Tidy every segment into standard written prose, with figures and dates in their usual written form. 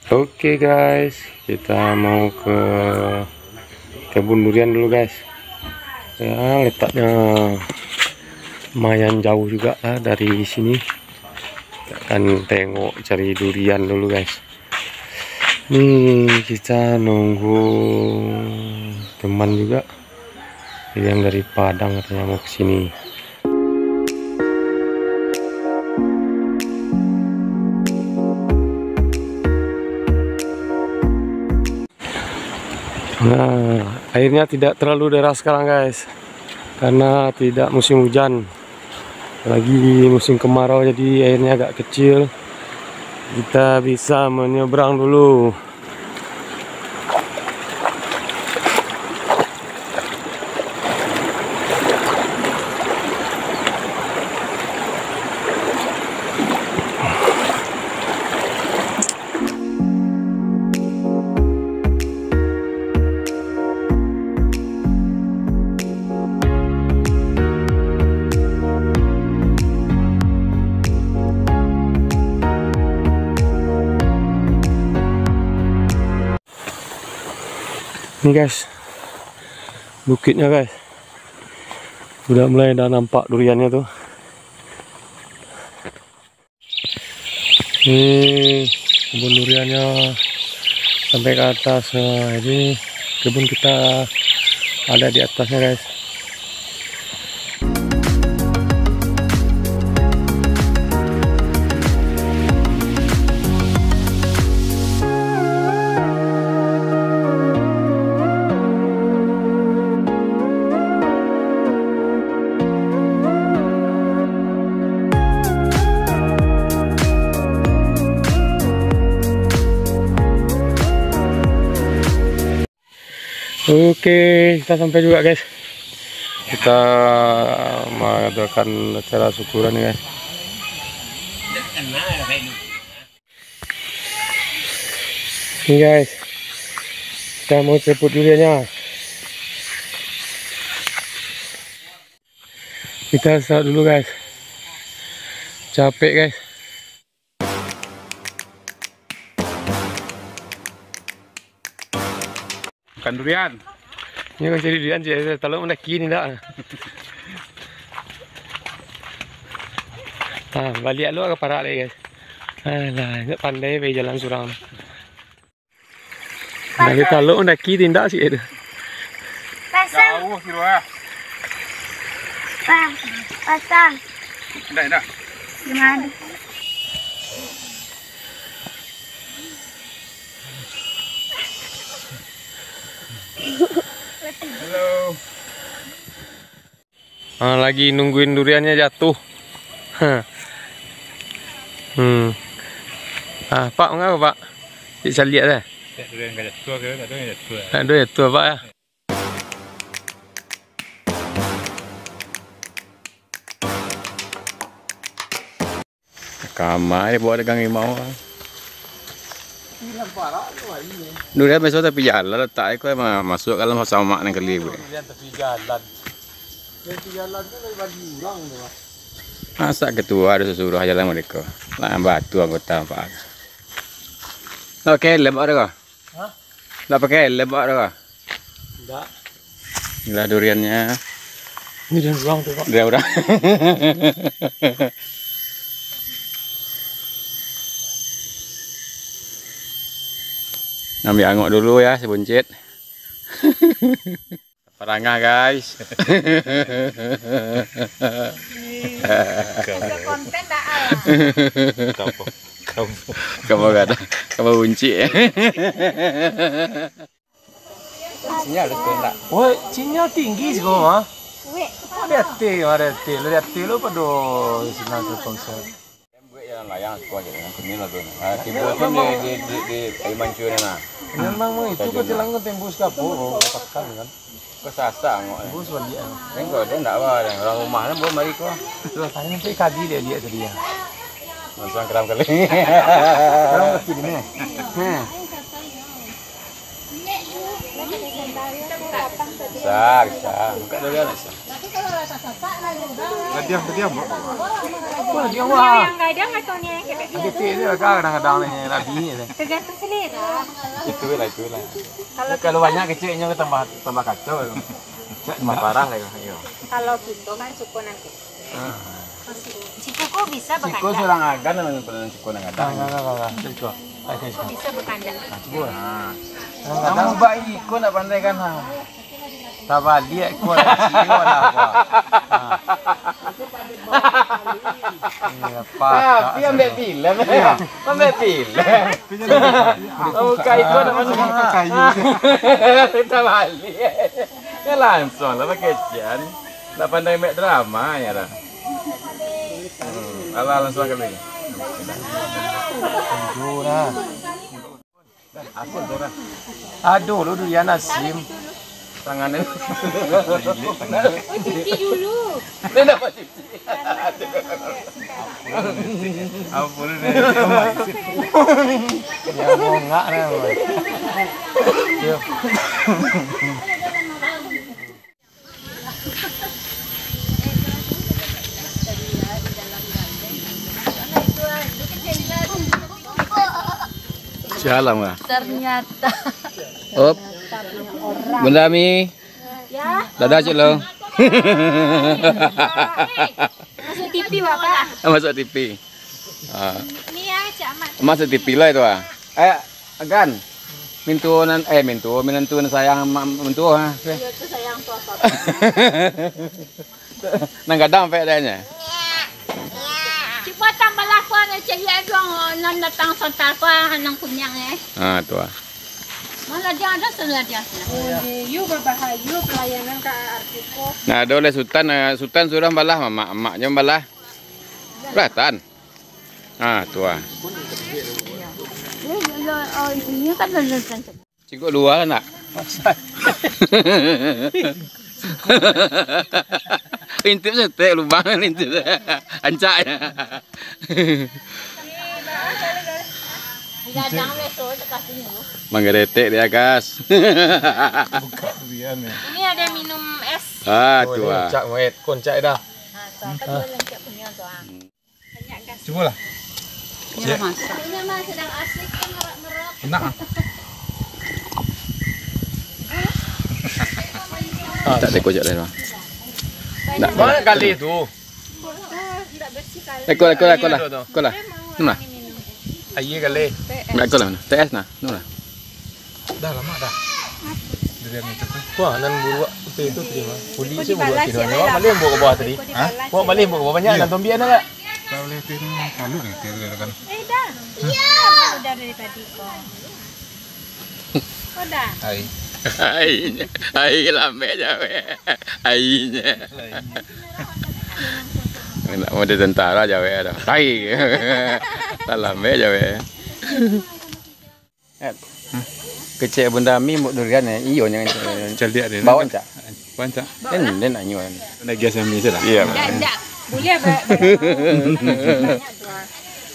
Oke guys, kita mau ke kebun durian dulu guys. Ya, letaknya lumayan jauh juga lah dari sini. Kita akan tengok cari durian dulu guys. Nih kita nunggu teman juga yang dari Padang katanya mau ke sini. Nah, airnya tidak terlalu deras sekarang guys, karena tidak musim hujan, lagi musim kemarau, jadi airnya agak kecil. Kita bisa menyeberang dulu. Ini guys, bukitnya guys, udah mulai ada nampak duriannya tuh. Ini kebun duriannya sampai ke atas. Nah, ini kebun kita ada di atasnya guys. Oke, kita sampai juga guys. Kita mengadakan acara syukuran nih guys. Nih guys, kita mau ceput duriannya. Kita start dulu guys. Capek guys. Makan durian. Ini kan jadi durian sih, kalau mendaki ini enggak. Ah, balik lu ke parak lagi guys. Alah, ini pandai be jalan surang. Dari kalau mendaki tindak sih itu. Jauh kilo ah. Pasang. Enggak. Gimana? Halo. Lagi nungguin duriannya jatuh. Pak, mengapa Pak? Bisa lihat dah. Durian enggak jatuh ke, enggak ada jatuh. Aduh, jatuh Pak ya. Kamar dia buat dagang rimau. Durian besok tapi jalan letak aku masuk kalau sama mak kali gue. Durian tepi jalan. Tepi jalan tu lagi bagi orang tu. Masa ketua ada suruh jalan mereka. Lah batu anggota Pak. Oke, lebar dah. Hah? Lah pakai lebar dah. Enggak. Inilah duriannya. Ini durian orang tu Pak. Dia udah. Ambil angok dulu ya, sebuncit. Perangah guys. Konten dah. Kamu gak ada, kamu bunci. Sinyal tu enggak. Woi, sinyal tinggi juga mah. Lihat lo pada sinyal Telkomsel. Yang layang sekolah dengan kuning lah tu. Timbul pun di air mancur ni nah. Memang itu kecilan kan tembus kapur, katakan kan. Kesasa ngok. Tembus balik. Enggak ada ndak apa, orang rumahnya belum mari ko. Terus tanya sampai kaki dia tadi ya. Langsung keram kali. Sekarang kaki ni. Besar. Buka dulu kan. Diam. Wah, dia wah. Yang nggak ada nggak tahu nih kayak gitu. Ada teh dia kadang-kadang nih nabi ni. Tergantung selera. Itu lah. Kalau banyak kecilnya tambah kacau. Tambah parah lah ya. Kalau gitu kan suku nanti. Ciku bisa Ciko berkandang. seorang agan namanya pernah ciko nang ada. Enggak. Ciko. Ciku bisa berkandang. Ciko. Kamu baik iko nak pandai kan ha. Tak balik ko lah ciyo lah ko. Tapi ambil film ya. Ambil film. Oh kai ko nak mana kayu. Tak balik. Ya langsung lah pakai cian. Nak pandai mek drama ya dah. Ala langsung kali. Dura. Aku dura. Aduh, lu durian asim. Tangannya. Cuci dulu. Dia dapat cuci. Ampun deh. Ya bongak nih. Jalan lah. Ternyata. Op. Bunda Mi. Ya. Dadah cik lo. Masuk TV bapak. Masuk TV. Ini ya Cak Mat. Masuk TV lah itu ah. Agan. Mintu sayang mentu ha. Iya itu sayang tua apa. Nang kadang pe adanya. Cepat tambah lakuan cek ya dong nan datang santar ko nang kunyang Tu ah. Mana dia ada sebelah dia. You berbahaya pelayanan ke artiko. Nah, ada oleh Sultan sudah balah emaknya balah. Kelihatan. Tu ah. Oh, ini kan lulusan. Cikgu luar nak. Intip setek lubang intip. Ancak ya. Gadang leso kasih dulu. Manggaretek dia kas. Ini ada minum es. Tu ah. Cak moet kon cak dah. Apa jualan cak punya tu ah. Banyak gas. Coba lah. Ya masak. Ini mah sedang asik kan merak-merak. Enak. Tak ada kocak dah. Nak mana kali tu? Tidak bersih kali. Ekor lah. Mana? Aye kali. Ekor lah mana? TS nah. Mana? Dah lama dah. Durian itu tu. Wah, nan buruak itu terima. Puli saya buruak tidur. Wah, malih buat ke bawah tadi. Wah, malih buat ke bawah banyak dan tombian ada. Tak boleh tidur kalau ni tidur kan. Dah. Iya. Udah dari tadi kok. Udah. Ai lambe jawe. Ainya. Nak mode tentara jawe ada. Ai. Tak lambe jawe. Kecek bunda mi muk durian iyo yang Celdia dia. bawa cak. Pancak. Den nak nyuan. Nak gas yang ni saja. Iya. Enggak. Boleh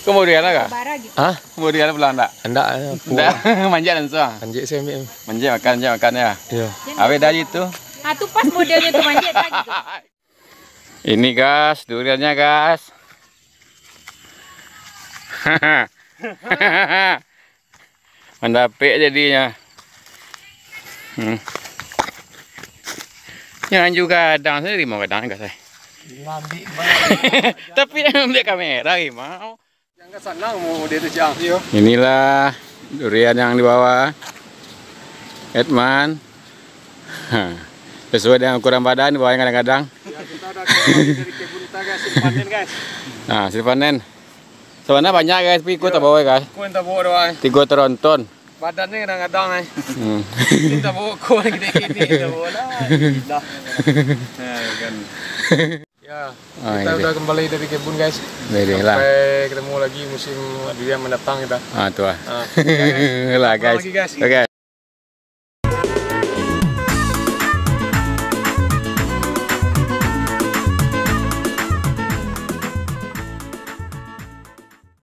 Kemudian apa? bara gitu. Hah? Kemudian pulang tak? Hendak Enggak. Manja langsung. anjik saya ambil. Manja makan ya. Ya. Awe dah itu. Tuh pas modelnya tuh manjat lagi tuh. Ini guys, duriannya guys. Mendapik jadinya. Jangan juga kadang saya mau kadang enggak saya. Tapi ambil kamera mau. Jangan senang mau dia tu jang. Inilah durian yang dibawa Edman. Sesuai dengan ukuran badan dibawa kadang-kadang. Ya, kita ada dari kebun kita guys, panen guys. Nah, hasil panen. Sebenarnya banyak guys, tapi ikut tak bawa guys. Kau tak bawa doang. 3 teronton. Badannya kadang-kadang ni. Kita bawa kau gede gini, kita bawa lah. Dah. Kan. Ya, kita ini udah kembali dari kebun guys. Berilah. Sampai ketemu lagi musim durian mendatang kita. Tu lah. Ah. Lah guys. Lagi, guys. Okay.